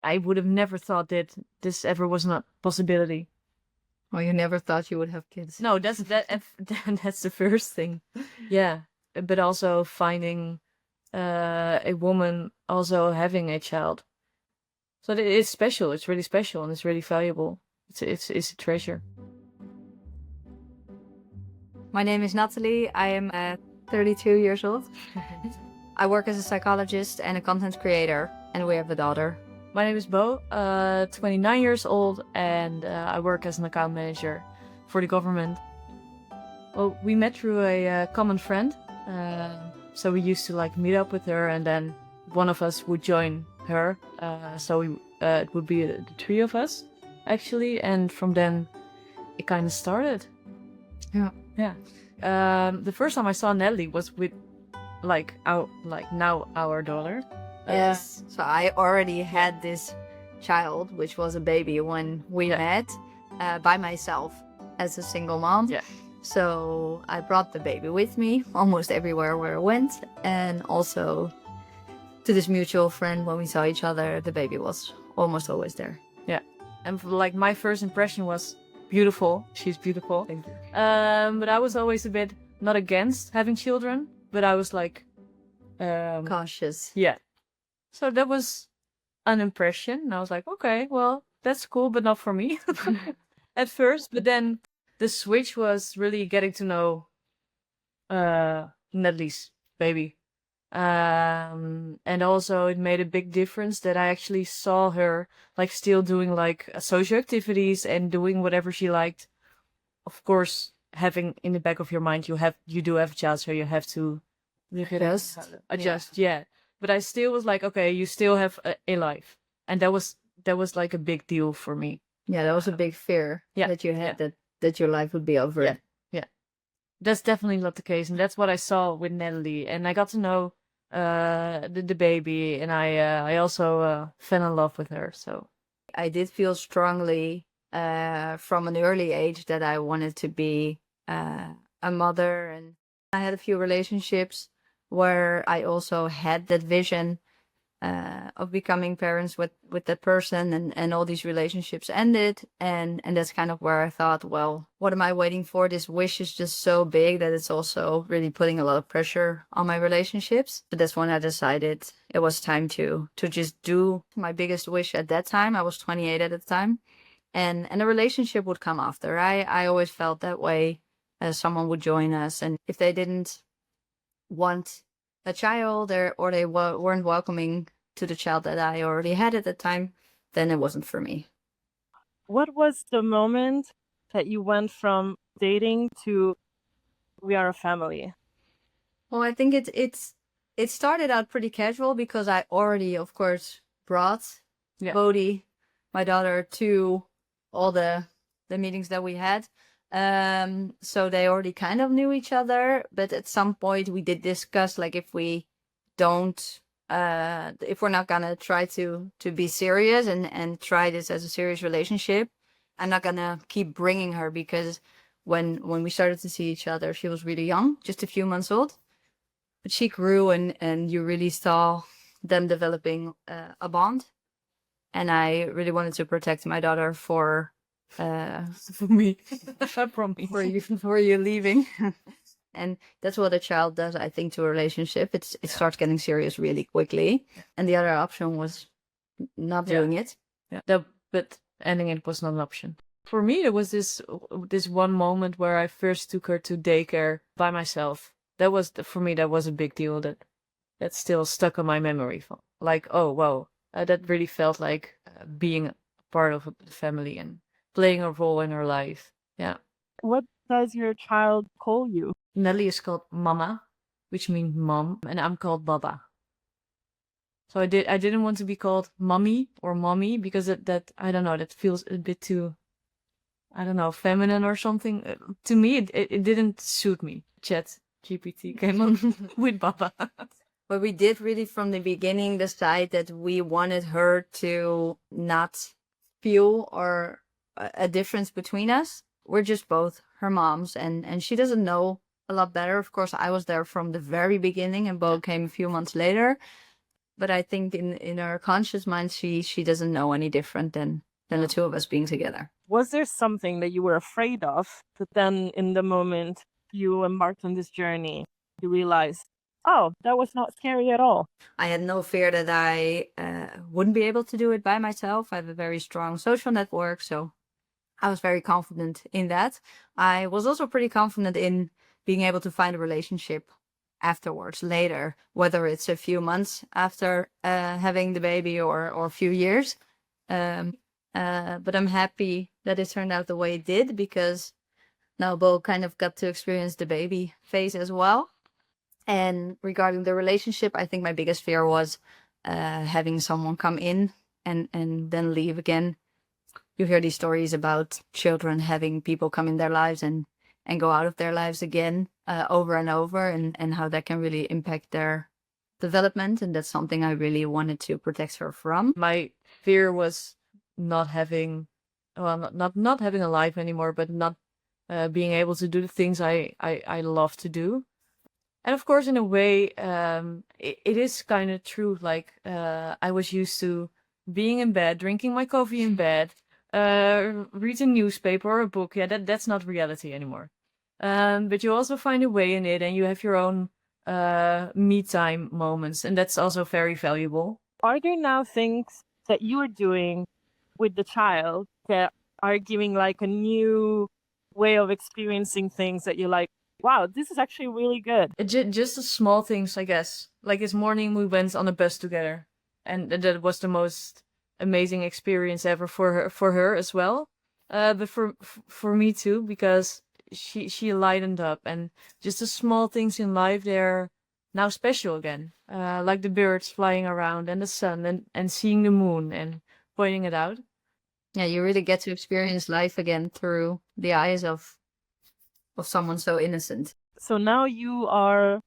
I would have never thought that this ever was a possibility. Well, you never thought you would have kids. No, that's the first thing. Yeah, but also finding a woman also having a child. So it's special. It's really special and it's really valuable. It's a treasure. My name is Natalie. I am 32 years old. I work as a psychologist and a content creator, and we have a daughter. My name is Bo, 29 years old, and I work as an account manager for the government. Well, we met through a common friend, so we used to like meet up with her, and then one of us would join her. It would be the three of us, actually, and from then it kind of started. Yeah. The first time I saw Natalie was with now our daughter. Yes. So I already had this child, which was a baby when we met, by myself as a single mom. Yeah. So I brought the baby with me almost everywhere where I went, and also to this mutual friend. When we saw each other, the baby was almost always there. Yeah. And like my first impression was beautiful. She's beautiful. Thank you. But I was always a bit not against having children, but I was like Cautious. Yeah. So that was an impression. And I was like, okay, well, that's cool, but not for me at first. But then the switch was really getting to know Natalie's baby. And also it made a big difference that I actually saw her like still doing like social activities and doing whatever she liked. Of course, having in the back of your mind, you do have a child, so you have to adjust. Yeah. But I still was like, okay, you still have a life, and that was like a big deal for me. Yeah, that was a big fear that you had, that your life would be over. Yeah. That's definitely not the case, and that's what I saw with Natalie, and I got to know the baby, and I also fell in love with her. So I did feel strongly from an early age that I wanted to be a mother, and I had a few relationships where I also had that vision of becoming parents with that person, and all these relationships ended, and that's kind of where I thought, well, what am I waiting for? This wish is just so big that it's also really putting a lot of pressure on my relationships. But that's when I decided it was time to just do my biggest wish at that time. I was 28 at the time, and a relationship would come after. I always felt that way. Someone would join us, and if they didn't want a child, or they weren't welcoming to the child that I already had at the time, then it wasn't for me. What was the moment that you went from dating to we are a family? Well, I think it started out pretty casual because I already, of course, brought Bodhi, my daughter, to all the meetings that we had. So they already kind of knew each other, but at some point we did discuss, like, if we're not gonna try to be serious and try this as a serious relationship, I'm not gonna keep bringing her, because when we started to see each other, she was really young, just a few months old, but she grew, and you really saw them developing a bond, and I really wanted to protect my daughter for me, from me, for you leaving. And that's what a child does, I think, to a relationship. It starts getting serious really quickly, and the other option was not doing it. But ending it was not an option for me. There was this one moment where I first took her to daycare by myself. That was for me, that was a big deal. That's still stuck in my memory. Like, oh wow, that really felt like being a part of the family and playing a role in her life. Yeah. What does your child call you? Natalie is called Mama, which means mom, and I'm called Baba. So I didn't want to be called Mommy or Mommy, because that I don't know, that feels a bit too, I don't know, feminine or something. To me, it didn't suit me. ChatGPT came on with Baba. But we did really from the beginning decide that we wanted her to not feel a difference between us. We're just both her moms, and she doesn't know a lot better. Of course, I was there from the very beginning, and Bo came a few months later. But I think in her conscious mind, she doesn't know any different than the two of us being together. Was there something that you were afraid of, but then in the moment you embarked on this journey, you realized, oh, that was not scary at all? I had no fear that I wouldn't be able to do it by myself. I have a very strong social network, so I was very confident in that. I was also pretty confident in being able to find a relationship afterwards, later, whether it's a few months after having the baby or a few years. But I'm happy that it turned out the way it did, because now Bo kind of got to experience the baby phase as well. And regarding the relationship, I think my biggest fear was having someone come in and then leave again. You hear these stories about children having people come in their lives and go out of their lives again over and over, and how that can really impact their development. And that's something I really wanted to protect her from. My fear was not having, well, not having a life anymore, but not being able to do the things I love to do. And of course, in a way, it is kind of true. Like, I was used to being in bed, drinking my coffee in bed, read a newspaper or a book. Yeah, that's not reality anymore. But you also find a way in it, and you have your own me time moments, and that's also very valuable. Are there now things that you are doing with the child that are giving like a new way of experiencing things that you're like, wow, this is actually really good? Just the small things, I guess. Like this morning we went on a bus together, and that was the most amazing experience ever for her as well. But for me too, because she lightened up, and just the small things in life, they're now special again. Like the birds flying around and the sun and seeing the moon and pointing it out. Yeah, you really get to experience life again through the eyes of someone so innocent. So now you are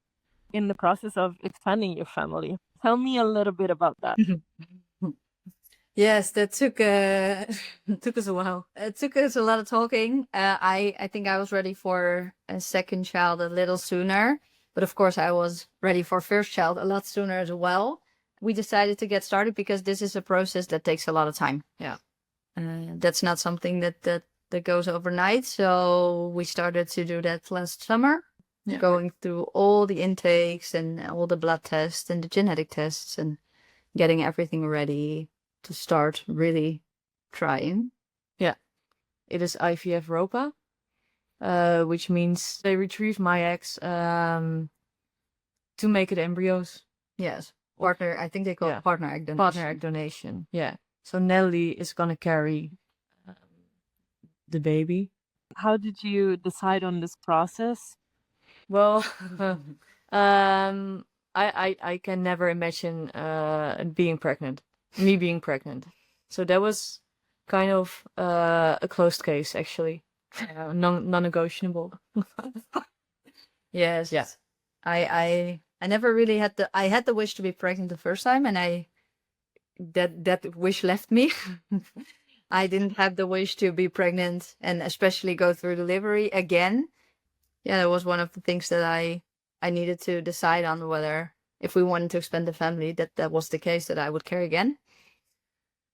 in the process of expanding your family. Tell me a little bit about that. Yes, that took Took us a while. it took us a lot of talking. I think I was ready for a second child a little sooner, but of course I was ready for first child a lot sooner as well. We decided to get started because this is a process that takes a lot of time. Yeah. That's not something that goes overnight. So we started to do that last summer, Yeah. going through all the intakes and all the blood tests and the genetic tests and getting everything ready to start really trying. Yeah. It is IVF Ropa, which means they retrieve my eggs to make it embryos. Yes. Partner, I think they call Yeah. it partner egg donation. Partner egg donation. Yeah. So Natalie is gonna carry the baby. How did you decide on this process? Well, I can never imagine being pregnant, me being pregnant. So that was kind of a closed case, actually, non-negotiable. Yes. Yeah. I never really had I had the wish to be pregnant the first time, and that wish left me. I didn't have the wish to be pregnant and especially go through delivery again. Yeah, that was one of the things that I needed to decide on, whether if we wanted to expand the family, that was the case, that I would carry again.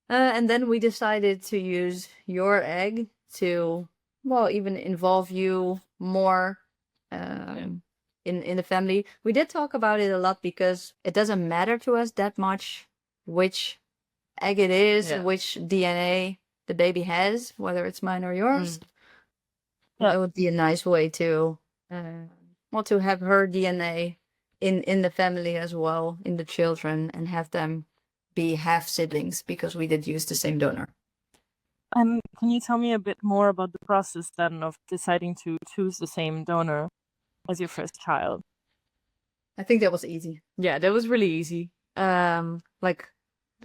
And then we decided to use your egg to, well, even involve you more in the family. We did talk about it a lot because it doesn't matter to us that much which egg it is, Yeah. which DNA the baby has, whether it's mine or yours. Yeah. That would be a nice way to to have her DNA in the family as well, in the children, and have them be half siblings, because we did use the same donor. And can you tell me a bit more about the process then of deciding to choose the same donor as your first child? I think that was easy. Yeah, that was really easy. Like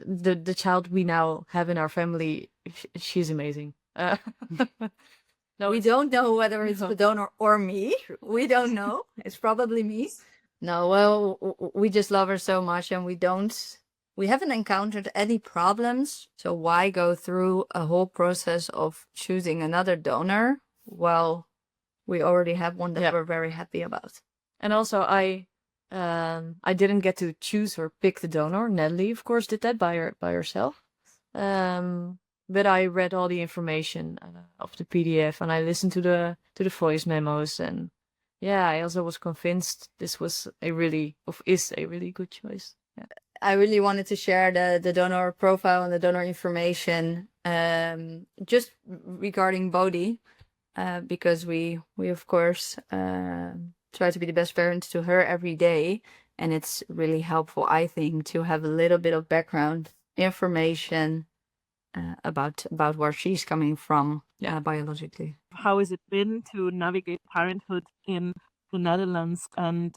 the child we now have in our family, she's amazing. No, We don't know whether it's the donor or me. We don't know. It's probably me. No, well, we just love her so much, and we haven't encountered any problems. So why go through a whole process of choosing another donor? Well, we already have one that Yeah. we're very happy about. And also, I I didn't get to choose or pick the donor. Natalie, of course, did that by herself. But I read all the information of the PDF, and I listened to the voice memos, and yeah, I also was convinced this was is a really good choice. Yeah. I really wanted to share the donor profile and the donor information just regarding Bodhi, because we of course try to be the best parents to her every day, and it's really helpful, I think, to have a little bit of background information about where she's coming from biologically. How has it been to navigate parenthood in the Netherlands, and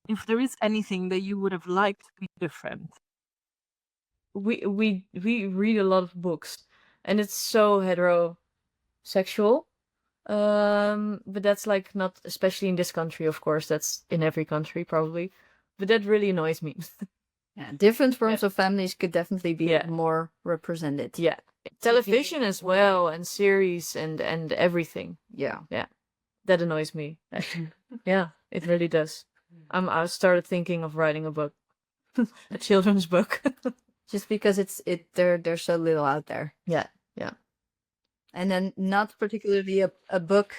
if there is anything that you would have liked to be different? We read a lot of books, and it's so heterosexual. But that's like not especially in this country, of course. That's in every country probably, but that really annoys me. Yeah, different forms of families could definitely be Yeah. more represented. Yeah, television as well, and series and everything. Yeah. That annoys me. Actually. Yeah, it really does. I started thinking of writing a book, a children's book. Just because there's so little out there. Yeah. And then not particularly a book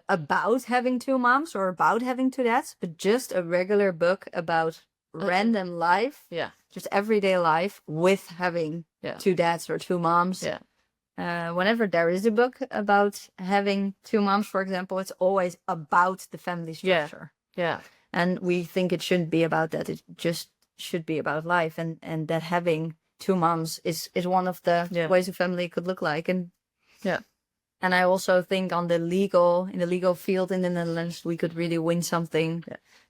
about having two moms or about having two dads, but just a regular book about random life. Yeah. Just everyday life with having two dads or two moms. Yeah. Whenever there is a book about having two moms, for example, it's always about the family structure. Yeah. And we think it shouldn't be about that. It just should be about life, and that having two moms is one of the ways a family could look like. And and I also think in the legal field in the Netherlands, we could really win something,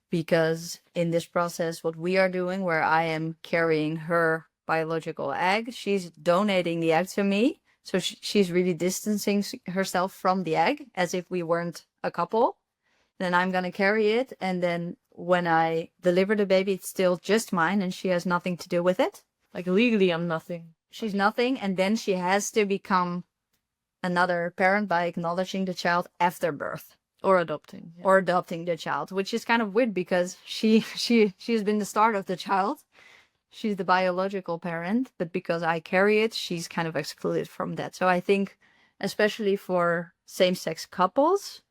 because in this process, what we are doing, where I am carrying her biological egg, she's donating the egg to me. So she's really distancing herself from the egg as if we weren't a couple. Then I'm going to carry it. And then when I deliver the baby, it's still just mine, and she has nothing to do with it. Like legally, I'm nothing. She's nothing. And then she has to become another parent by acknowledging the child after birth. Or adopting. Yeah. Or adopting the child, which is kind of weird because she's been the start of the child. She's the biological parent, but because I carry it, she's kind of excluded from that. So I think, especially for same-sex couples,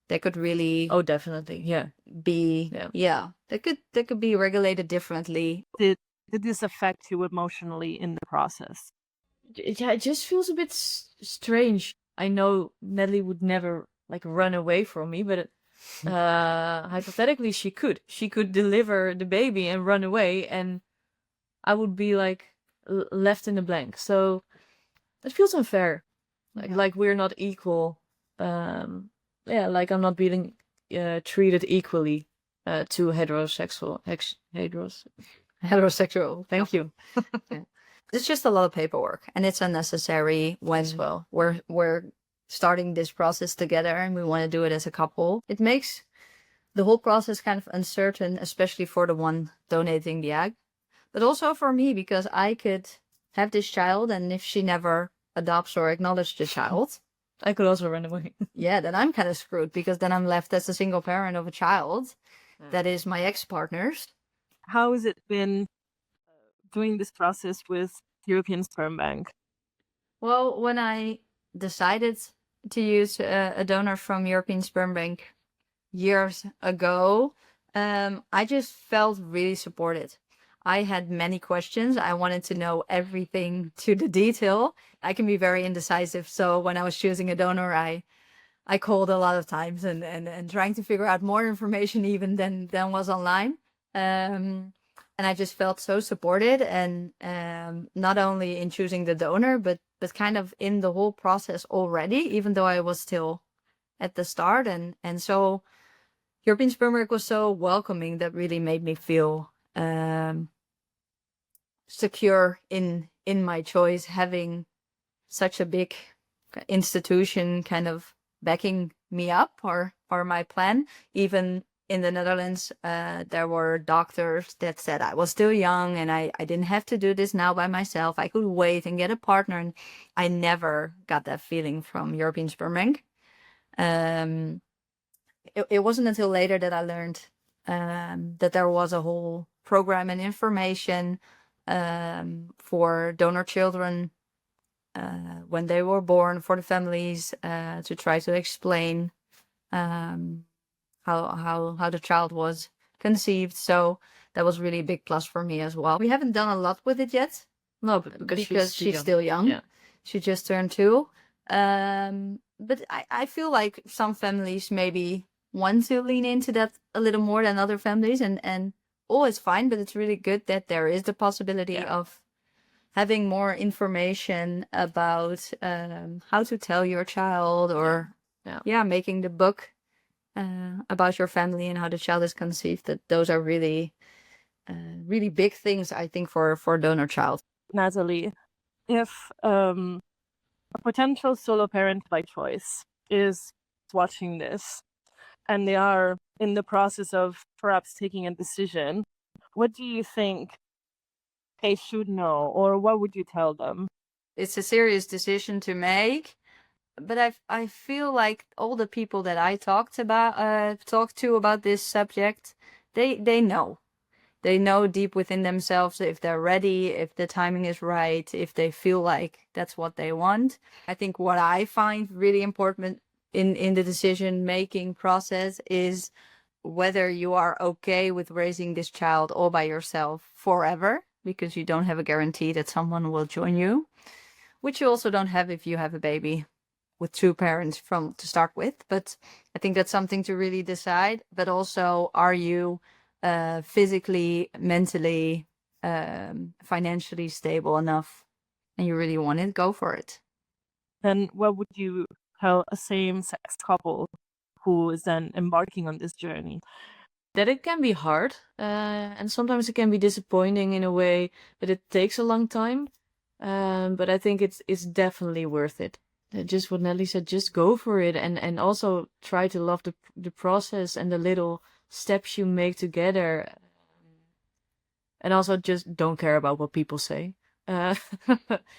they could really definitely be that could be regulated differently. Did this affect you emotionally in the process? Yeah, it just feels a bit strange. I know Natalie would never like run away from me, but hypothetically she could deliver the baby and run away, and I would be like left in the blank. So it feels unfair, like we're not equal. Like I'm not being treated equally to heterosexual. Thank you. It's just a lot of paperwork, and it's unnecessary when we're starting this process together and we want to do it as a couple. It makes the whole process kind of uncertain, especially for the one donating the egg, but also for me, because I could have this child, and if she never adopts or acknowledges the child, I could also run away. Then I'm kind of screwed, because then I'm left as a single parent of a child that is my ex-partner's. How has it been doing this process with European Sperm Bank? Well, when I decided to use a donor from European Sperm Bank years ago, I just felt really supported. I had many questions. I wanted to know everything to the detail. I can be very indecisive. So when I was choosing a donor, I called a lot of times and trying to figure out more information even than was online. And I just felt so supported, and not only in choosing the donor, but kind of in the whole process already, even though I was still at the start. And so European Sperm Bank was so welcoming, that really made me feel secure in my choice, having such a big institution kind of backing me up or my plan. Even in the Netherlands, there were doctors that said I was still young and I didn't have to do this now by myself. I could wait and get a partner. And I never got that feeling from European Sperm Bank. It wasn't until later that I learned that there was a whole program and information for donor children when they were born, for the families, to try to explain how the child was conceived. So that was really a big plus for me as well. We haven't done a lot with it yet. No, but because she's still young. Yeah. She just turned 2. But I feel like some families maybe want to lean into that a little more than other families, and all is fine, but it's really good that there is the possibility of having more information about how to tell your child, or making the book about your family and how the child is conceived. That those are really really big things, I think, for a donor child. Natalie, if a potential solo parent by choice is watching this and they are in the process of perhaps taking a decision, what do you think they should know, or what would you tell them? It's a serious decision to make, but I feel like all the people that I talked to about this subject, they know. They know deep within themselves if they're ready, if the timing is right, if they feel like that's what they want. I think what I find really important in the decision-making process is whether you are okay with raising this child all by yourself forever, because you don't have a guarantee that someone will join you, which you also don't have if you have a baby with 2 parents to start with. But I think that's something to really decide. But also, are you physically, mentally, financially stable enough, and you really want it, go for it. Then what would you tell a same-sex couple who is then embarking on this journey? That it can be hard, and sometimes it can be disappointing in a way that it takes a long time. But I think it's definitely worth it. Just what Natalie said, just go for it, and also try to love the process and the little steps you make together, and also just don't care about what people say.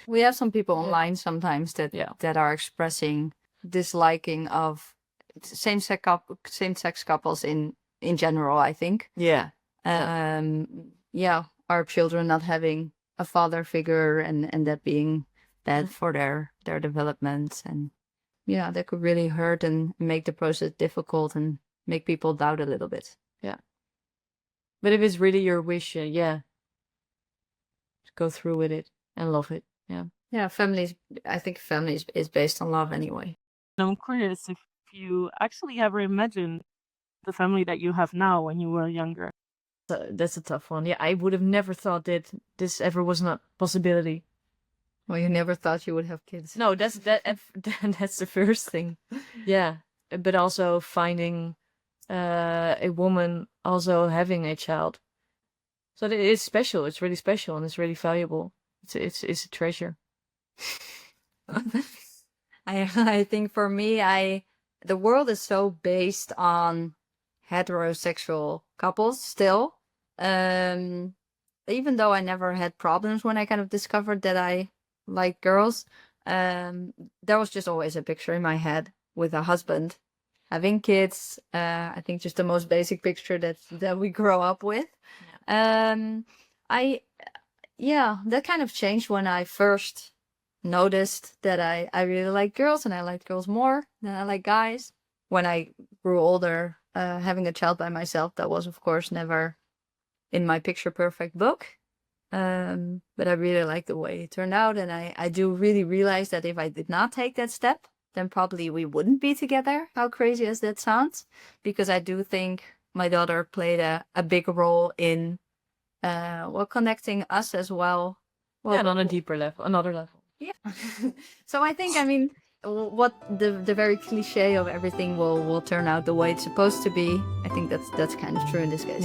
We have some people online sometimes that are expressing disliking of same-sex couples in general, I think. Our children not having a father figure, and that being bad for their development, and that could really hurt and make the process difficult and make people doubt a little bit. But if it's really your wish, just go through with it and love it. I think family is based on love anyway. I'm curious if you actually ever imagined the family that you have now when you were younger. That's a tough one. I would have never thought that this ever was not a possibility. Well, you never thought you would have kids. No, that's the first thing. But also finding a woman also having a child. So it is special. It's really special, and it's really valuable. It's a treasure. I think for me, the world is so based on heterosexual couples still. Even though I never had problems when I kind of discovered that I like girls, there was just always a picture in my head with a husband having kids. I think just the most basic picture that we grow up with. That kind of changed when I first noticed that I really like girls, and I liked girls more than I like guys. When I grew older, having a child by myself, that was of course never in my picture perfect book. But I really like the way it turned out, and I do really realize that if I did not take that step, then probably we wouldn't be together. How crazy as that sounds, because I do think my daughter played a big role in connecting us as well. And on a deeper level, another level. So I think, what the very cliche of everything will turn out the way it's supposed to be. I think that's kind of true in this case.